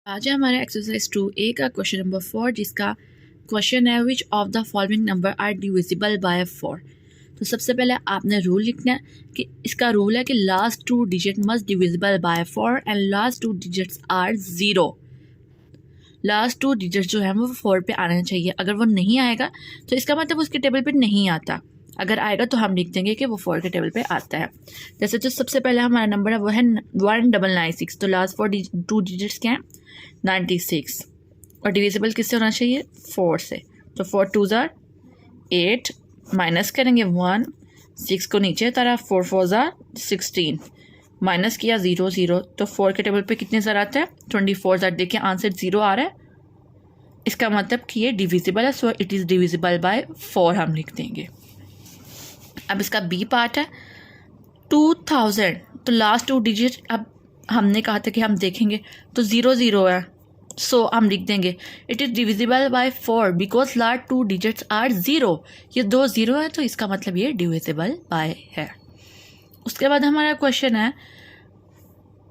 आज है हमारा एक्सरसाइज 2A का क्वेश्चन नंबर 4, जिसका क्वेश्चन है which of the following number are divisible by 4। तो सबसे पहले आपने रूल लिखना है कि इसका रूल है कि last two digit must divisible by 4 and last two digits are 0। Last two digit जो है वो 4 पे आना चाहिए। अगर वो नहीं आएगा तो इसका मतलब उसके टेबल पे नहीं आता, अगर आएगा तो हम लिख देंगे कि वो 4 के टेबल पे आता है। जैसे जो सबसे पहले हमारा नंबर है वो है 1996, तो लास्ट 2 डिजिट्स क्या हैं 96, और डिविजिबल किससे होना चाहिए 4 से। तो 4 2 ज़ार 8, माइनस करेंगे 1, 6 को नीचे तारा 4 4 ज़ार 16, माइनस किया 0 0, तो 4 के टेबल पे कितने ज़ार आता है 24 ज़ार। देखिए आंसर 0 आ रहा है, इसका मतलब कि ये डिविजिबल है, so it is divisible by 4 हम लिख देंगे। अब इसका बी पार्ट है 2000, तो लास्ट 2 डिजिट अब हमने कहा था कि हम देखेंगे तो 0 0 है, सो हम लिख देंगे it is divisible by 4 because last 2 digits are 0। ये 2 0 है तो इसका मतलब ये डिविजिबल बाय है। उसके बाद हमारा क्वेश्चन है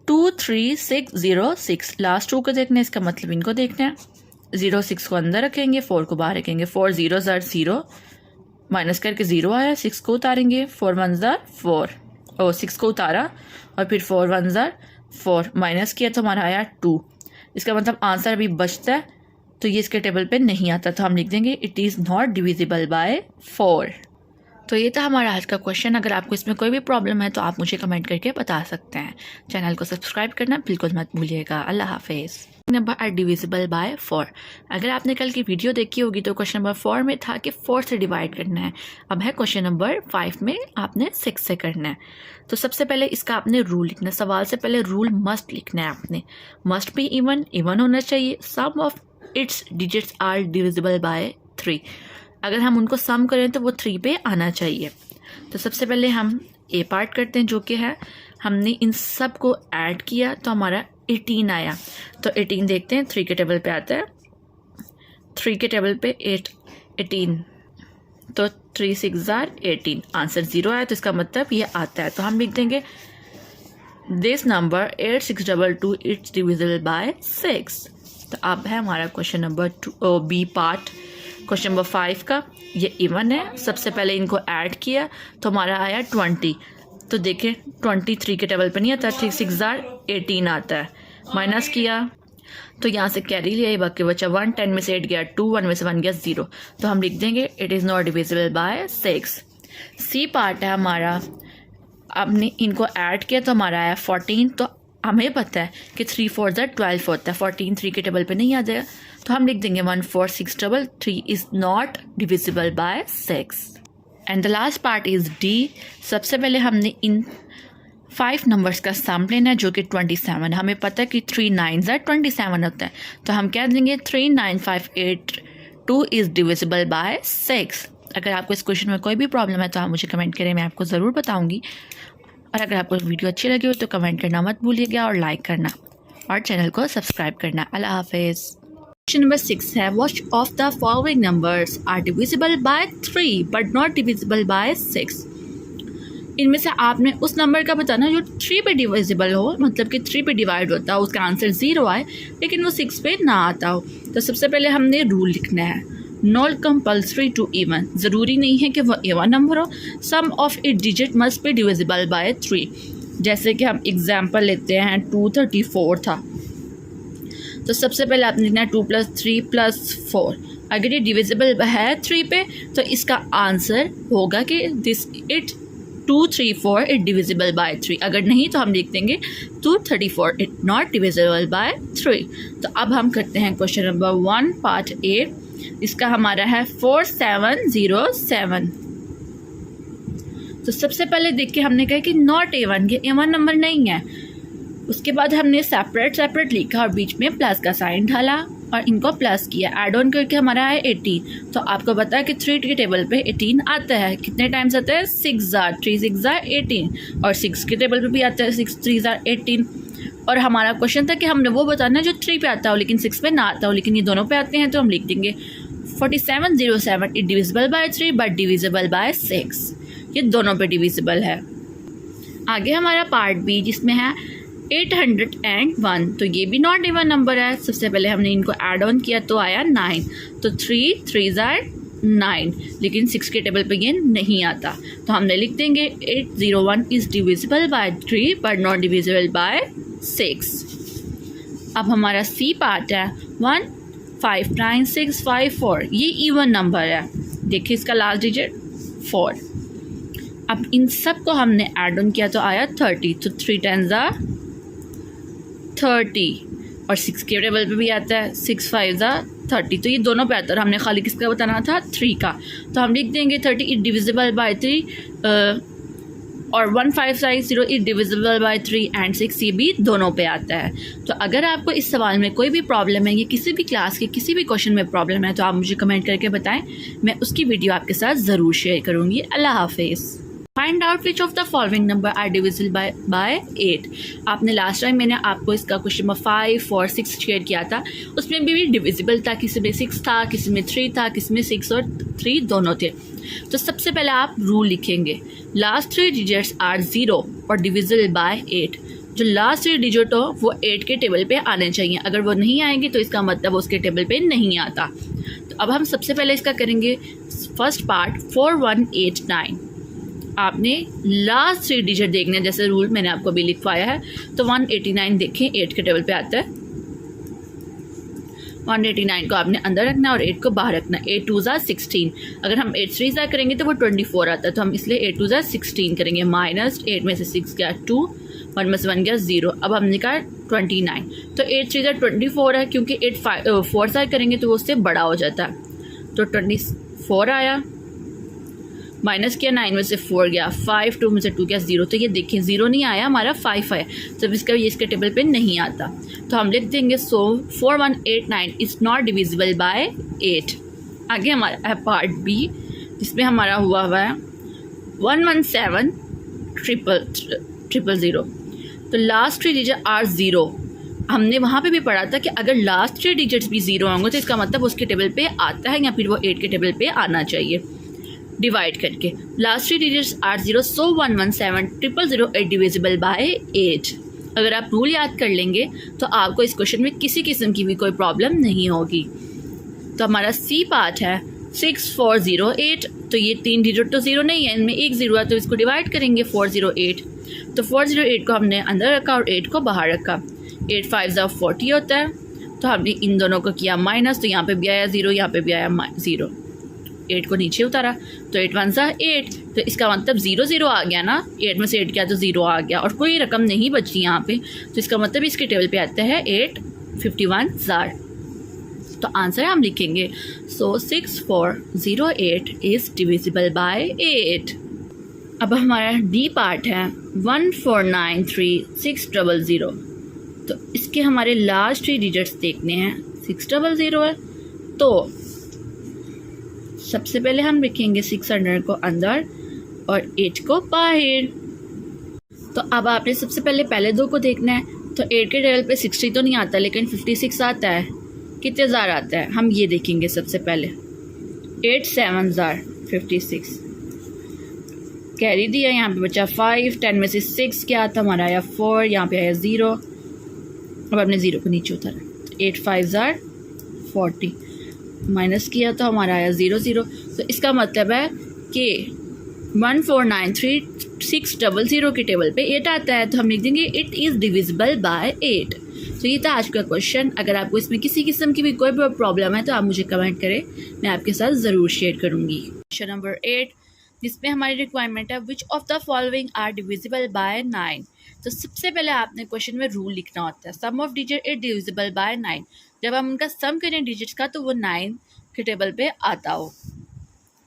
23606, लास्ट 2 को देखना है, इसका मतलब इनको देखना है। 0 6 को अंदर रखेंगे, 4 को बाहर रखेंगे, 4 0 ज़ार 0, माइनस करके 0 आया, 6 को उतारेंगे, 4 1 ज़ार 4, और 6 को उतारा और फिर 4 1 ज़ार 4, माइनस किया तो हमारा आया 2। इसका मतलब आंसर अभी बचता है, तो ये इसके टेबल पे नहीं आता, तो हम लिख देंगे it is not divisible by 4। तो ये था हमारा आज का क्वेश्चन। अगर आपको इसमें कोई भी प्रॉब्लम है तो आप मुझे कमेंट करके बता सकते हैं। चैनल को सब्सक्राइब करना बिल्कुल मत भूलिएगा। अल्लाह हाफिज़। Number are divisible by 4। अगर आपने कल की वीडियो देखी होगी तो क्वेश्चन नंबर 4 में था कि 4 से डिवाइड करना है। अब है क्वेश्चन नंबर 5 में आपने 6 से करना है। तो सबसे पहले इसका आपने रूल लिखना है। सवाल से पहले रूल मस्ट लिखना है आपने। मस्ट बी इवन, इवन होना चाहिए। Sum of its digits are divisible by 3। अगर हम उनको सम करें तो वो 3 पे आना चाहिए। तो सबसे पहले हम ए पार्ट करते हैं, जो कि है हमने इन सब को ऐड किया तो हमारा 18 आया। तो 18 देखते हैं, 3 के टेबल पे आता है, 3 के टेबल पे 18, तो 3 6 ज़ार 18, आंसर 0 आया, तो इसका मतलब ये आता है। तो हम लिख देंगे this number 8622 it's divisible by 6। तो अब है हमारा question number B part, question number 5 का। ये इवन है, सबसे पहले इनको ऐड किया तो हमारा आया 20। तो देखिए 23 के टेबल पे नहीं आता, 3 6 ज़ार 18 आता है, माइनस किया तो यहाँ से कैरी लिया, ये बाकी बचा 1, 10 में से 8 गया 2, 1 में से 1 गया 0, तो हम लिख देंगे it is not divisible by 6। C part है हमारा, आपने इनको ऐड किया तो हमारा आया 14। तो हमें पता है कि 3 4 ज़ार 12 होता है, 14 3 के टेबल पे नहीं आ जाएगा, तो हम लिख देंगे 14633 is not divisible by 6। And the last part is D. सबसे पहले हमने इन 5 नंबर्स का सम लेना है, जो कि 27। हमें पता है कि 3 9 ज़ार 27 होता है, तो हम कह देंगे 39582 इज़ डिविजिबल बाय 6। अगर आपको इस क्वेश्चन में कोई भी प्रॉब्लम है तो आप मुझे कमेंट करें, मैं आपको ज़रूर बताऊंगी। और अगर आपको वीडियो अच्छी लगी हो तो कमेंट करना मत भूलिएगा, और लाइक करना और चैनल को सब्सक्राइब करना। अल्लाह हाफिज़। क्वेश्चन नंबर 6 है which of the following numbers are divisible by 3 but not divisible by 6। इनमें से आपने उस नंबर का बताना जो 3 पे डिविजिबल हो, मतलब कि 3 पे डिवाइड होता हो, उसका आंसर 0 आए लेकिन वो 6 पे ना आता हो। तो सबसे पहले हमने रूल लिखना है, नॉट कंपल्सरी टू इवन, ज़रूरी नहीं है कि वो इवन नंबर हो। Sum of it digit must be divisible by 3। जैसे कि हम एग्जाम्पल लेते हैं 234 था, तो सबसे पहले आपने लिखना है 2 + 3 + 4। अगर ये डिविजिबल है 3 पे तो इसका आंसर होगा कि this it 234 it divisible by 3। अगर नहीं तो हम लिख देंगे 234 इट नॉट डिविजिबल बाय 3। तो अब हम करते हैं क्वेश्चन नंबर 1 पार्ट ए। इसका हमारा है 4707। तो सबसे पहले देख के हमने कहा कि नॉट A1, ये A1 नंबर नहीं है। उसके बाद हमने सेपरेट लिखा और बीच में प्लस का साइन डाला और इनको प्लस किया, ऐड ऑन करके हमारा है 18। तो आपको पता है कि 3 के टेबल पे 18 आता है, कितने टाइम्स आता है 6 ज़ार 3 6 ज़ार 18, और 6 के टेबल पे भी आता है 6 3 ज़ार 18। और हमारा क्वेश्चन था कि हमने वो बताना है जो 3 पे आता हो लेकिन 6 पे ना आता हो, लेकिन ये दोनों पे आते हैं, तो हम लिख देंगे 4707 it divisible by 3 but divisible by 6। ये दोनों पे डिविजिबल है। आगे हमारा पार्ट बी, जिसमें है 801, तो ये भी नॉट इवन नंबर है। सबसे पहले हमने इनको ऐड ऑन किया तो आया 9, तो 3 3 9, लेकिन 6 के टेबल पे ये नहीं आता, तो हमने लिख देंगे 801 is divisible by 3 but not divisible by 6। अब हमारा सी पार्ट है 1 5 9 6 5 4, ये इवन नंबर है। देखिए इसका लास्ट डिजिट 4। अब इन सब को हमने ऐड ऑन किया तो आया 30, तो 3 10 30, और 6 के टेबल पे भी आता है 6 5 30, तो ये दोनों पे आता है। हमने खाली किसका बताना था, 3 का, तो हम लिख देंगे 30 इज डिविजिबल बाय 3, और 1 5 5 0 इज डिविजिबल बाय 3 एंड 6, ये भी दोनों पे आता है। तो अगर आपको इस सवाल में कोई भी प्रॉब्लम है, या किसी भी क्लास के किसी भी क्वेश्चन में प्रॉब्लम है, तो आप मुझे कमेंट करके बताएं, मैं उसकी वीडियो आपके साथ ज़रूर शेयर करूँगी। अल्लाह हाफिज़। Find out which of the following number are divisible by 8। आपने लास्ट टाइम मैंने आपको इसका क्वेश्चन नंबर 5 4 6 शेयर किया था, उसमें भी डिविजिबल था, किसी में 6 था, किसी में 3 था, किसी में 6 और 3 दोनों थे। तो सबसे पहले आप रूल लिखेंगे, लास्ट 3 डिजिट्स आर 0 और डिविजिबल बाय 8। जो लास्ट 3 डिजिट हो वो 8 के टेबल पे आने चाहिए, अगर वो नहीं आएंगे तो इसका मतलब उसके टेबल पे नहीं आता। तो अब हम सबसे पहले इसका करेंगे फर्स्ट पार्ट 4189। आपने लास्ट 3 डिजिट देखने, जैसे रूल मैंने आपको भी लिखवाया है, तो 189 देखें 8 के टेबल पे आता है। 189 को आपने अंदर रखना और 8 को बाहर रखना। 8 2 16, अगर हम 8 3 करेंगे तो वो 24 आता है, तो हम इसलिए 8 2 16 करेंगे। माइनस 8 में से 6 गया 2, 1 में से 1 गया 0। अब हमने कहा 29, तो 8 3 24 है, क्योंकि 8 4 करेंगे तो वो उससे बड़ा हो जाता है, तो 24 आया। माइनस किया, 9 में से 4 गया 5, 2 में से 2 गया 0, तो ये देखिए 0 नहीं आया, हमारा 5 है, तो इसका ये इसके टेबल पे नहीं आता, तो हम लिख देंगे सो 4189 इज़ नॉट डिविजिबल बाय 8। आगे हमारा है पार्ट बी, जिसमें हमारा हुआ है 117 000, तो लास्ट 3 डिजिट आर 0। हमने वहाँ पे भी पढ़ा था कि अगर लास्ट 3 डिजिट्स भी 0 होंगे तो इसका मतलब उसके टेबल पे आता है, या फिर वो 8 के टेबल पे आना चाहिए। डिवाइड करके last 3 digits are 0, so 117 000 is divisible by 8। अगर आप रूल याद कर लेंगे तो आपको इस क्वेश्चन में किसी किस्म की भी कोई प्रॉब्लम नहीं होगी। तो हमारा सी पार्ट है 6408, तो ये 3 डिजिट तो 0 नहीं है, इनमें एक 0 है, तो इसको डिवाइड करेंगे 408, तो 408 को हमने अंदर रखा और 8 को बाहर रखा। 8 5 40 होता है, तो हमने इन दोनों को किया माइनस, तो यहाँ पे भी आया 0, यहाँ पे भी आया 0। 8 को नीचे उतारा, तो 8 1 8, तो इसका मतलब 0 0 आ गया ना, 8 में से 8 गया तो 0 आ गया, और कोई रकम नहीं बची यहाँ पे, तो इसका मतलब इसके टेबल पे आता है 851,000। तो आंसर हम लिखेंगे सो 6408 इज़ डिविजिबल बाय 8। अब हमारा डी पार्ट है 1493600, तो इसके हमारे लास्ट 3 डिजिट्स देखने हैं। 600 है, तो सबसे पहले हम लिखेंगे 600 को अंदर और 8 को बाहर। तो अब आपने सबसे पहले दो को देखना है, तो 8 के टेबल पे 60 तो नहीं आता, लेकिन 56 आता है। कितने हज़ार आता है हम ये देखेंगे सबसे पहले। 8 7 56, कैरी दिया, यहाँ पे बचा 5, 10 में से 6 क्या आता, हमारा आया 4, यहाँ पे आया 0। अब आपने 0 को नीचे उतारा, 8 5 40, माइनस किया तो हमारा आया 0 0। तो इसका मतलब है कि 1493600 के टेबल पे 8 आता है, तो हम लिख देंगे इट इज़ डिविजिबल बाय 8। तो ये था आज का क्वेश्चन। अगर आपको इसमें किसी किस्म की भी कोई भी प्रॉब्लम है तो आप मुझे कमेंट करें, मैं आपके साथ ज़रूर शेयर करूँगी। क्वेश्चन नंबर 8, जिसमें हमारी रिक्वायरमेंट है which of the following are divisible by 9। तो सबसे पहले आपने क्वेश्चन में रूल लिखना होता है, sum of digit is divisible by 9। जब हम उनका सम करें डिजिट्स का तो वो 9 के टेबल पे आता हो।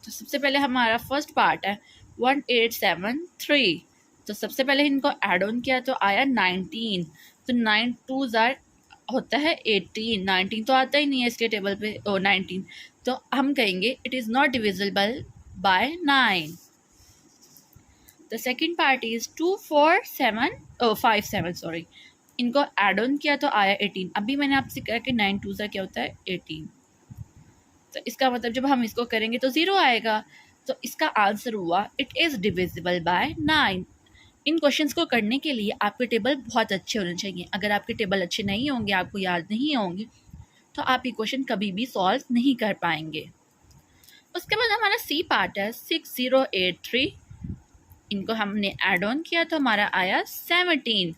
तो सबसे पहले हमारा फर्स्ट पार्ट है 1873, तो सबसे पहले इनको ऐड ऑन किया तो आया 19, तो 9 2 होता है 18, 19 तो आता ही नहीं है इसके टेबल पे, 19, तो हम कहेंगे it is not divisible by 9। The second part is 247 sorry, इनको ऐड ऑन किया तो आया 18। अभी मैंने आपसे कहा कि 9 2 क्या होता है 18, तो इसका मतलब जब हम इसको करेंगे तो 0 आएगा, तो इसका आंसर हुआ it is divisible by 9। In questions को करने के लिए आपके टेबल बहुत अच्छे होने चाहिए। अगर आपके टेबल अच्छे नहीं होंगे, आपको याद नहीं होंगे, तो आप ये क्वेश्चन कभी भी सॉल्व नहीं कर पाएंगे। उसके बाद हमारा सी पार्ट है 6083। इनको हमने ऐड ऑन किया तो हमारा आया 17।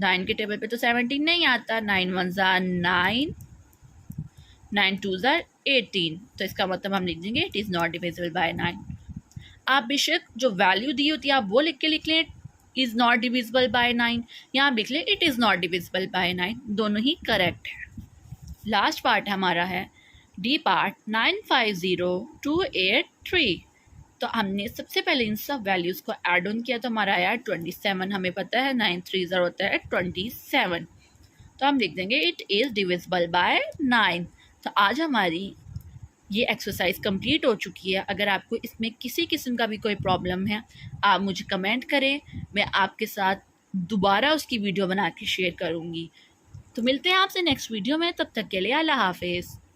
9 के टेबल पे तो 17 नहीं आता। 9 1 ज़ा 9, 9 2 ज़ा 18। तो इसका मतलब हम लिख देंगे it is not divisible by 9। आप बेशक जो वैल्यू दी होती है आप वो लिख लें इज़ नॉट डिविजिबल बाय 9, या आप लिख लें it is not divisible by 9, दोनों ही करेक्ट है। लास्ट पार्ट हमारा है डी पार्ट 950283। तो हमने सबसे पहले इन सब वैल्यूज़ को ऐड ऑन किया तो हमारा आया 27। हमें पता है 9 3 ज़र होता है 27। तो हम लिख देंगे इट इज़ डिविजिबल बाय 9। तो आज हमारी ये एक्सरसाइज कंप्लीट हो चुकी है। अगर आपको इसमें किसी किस्म का भी कोई प्रॉब्लम है आप मुझे कमेंट करें, मैं आपके साथ दोबारा उसकी वीडियो बना के शेयर करूँगी। तो मिलते हैं आपसे नेक्स्ट वीडियो में, तब तक के लिए अल्लाह हाफिज़।